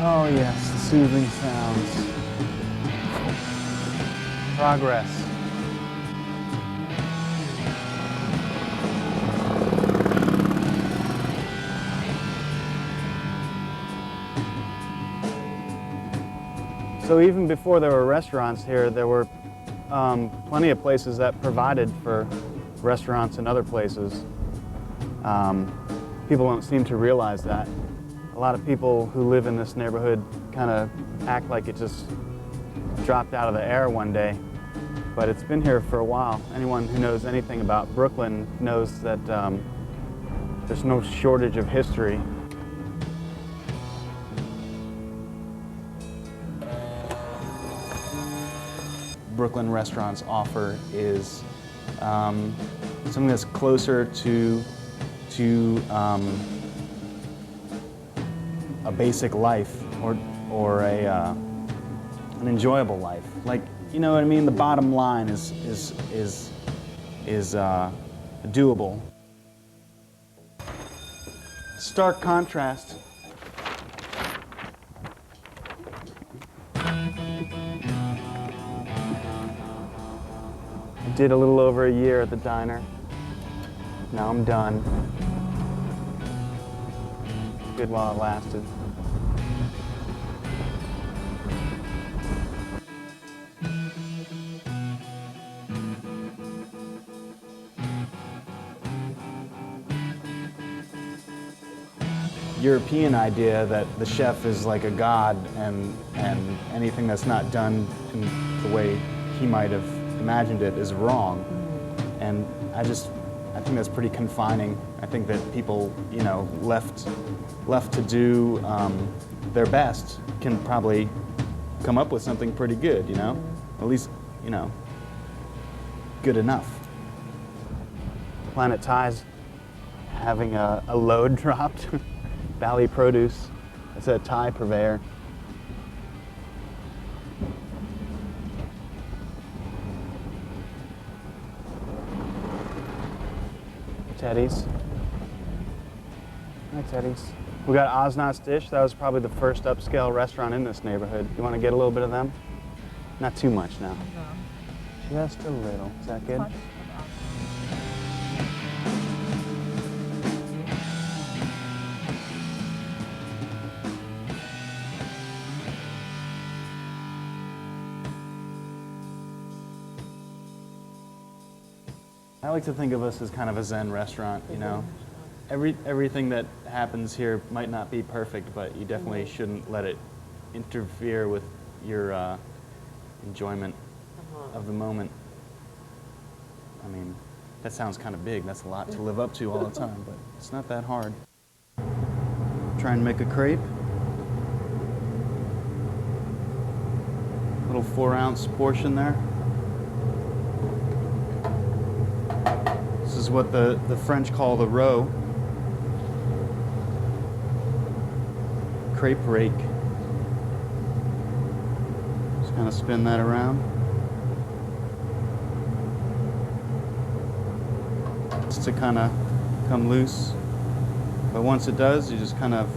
Oh yes, the soothing sounds. Progress. So even before there were restaurants here, there were plenty of places that provided for restaurants in other places. People don't seem to realize that. A lot of people who live in this neighborhood kind of act like it just dropped out of the air one day, but it's been here for a while. Anyone who knows anything about Brooklyn knows that there's no shortage of history. Brooklyn restaurants offer is something that's closer to a basic life or an enjoyable life. Like, you know what I mean? The bottom line is doable. Stark contrast. I did a little over a year at the diner. Now I'm done. Good while it lasted. European idea that the chef is like a god and anything that's not done in the way he might have imagined it is wrong. And I think that's pretty confining. I think that people, you know, left to do their best can probably come up with something pretty good, you know? At least, you know, good enough. Planet Thai's having a load dropped. Valley Produce, it's a Thai purveyor. Teddy's. Hi, Teddy's. We got Osnot's Dish. That was probably the first upscale restaurant in this neighborhood. You want to get a little bit of them? Not too much now. No. Just a little. Is that good? I like to think of us as kind of a Zen restaurant, you know. Everything that happens here might not be perfect, but you definitely shouldn't let it interfere with your enjoyment of the moment. I mean, that sounds kind of big. That's a lot to live up to all the time, but it's not that hard. Try and make a crepe. Little 4-ounce portion there. This is what the French call the roe. Crepe rake. Just kind of spin that around. Just to kind of come loose. But once it does, you just kind of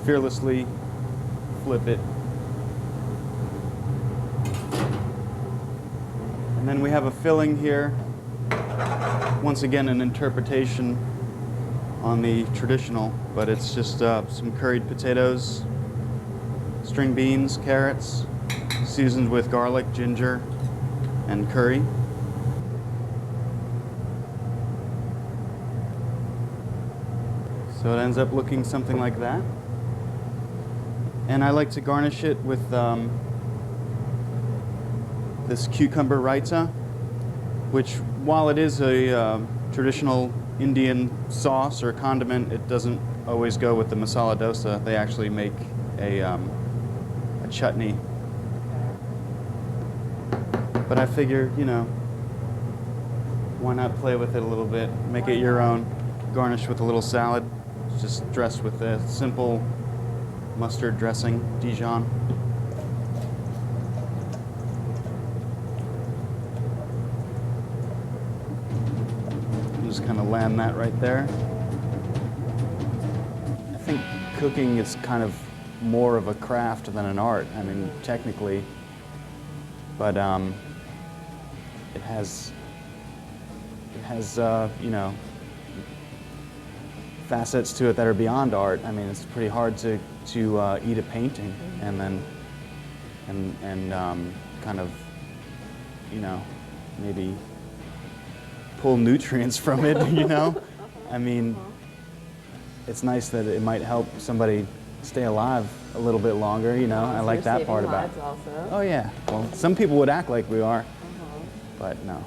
fearlessly flip it. And then we have a filling here. Once again, an interpretation on the traditional, but it's just some curried potatoes, string beans, carrots, seasoned with garlic, ginger, and curry. So it ends up looking something like that. And I like to garnish it with this cucumber raita, which, while it is a traditional Indian sauce or condiment, it doesn't always go with the masala dosa. They actually make a chutney. But I figure, you know, why not play with it a little bit, make it your own, garnish with a little salad, just dressed with a simple mustard dressing, Dijon. Just kind of land that right there. I think cooking is kind of more of a craft than an art. I mean, technically, but it has you know, facets to it that are beyond art. I mean, it's pretty hard to eat a painting and then kind of, you know, maybe pull nutrients from it. You know, I mean, it's nice that it might help somebody stay alive a little bit longer. You know, I like that part about it. Also. Oh yeah. Well, some people would act like we are, but no.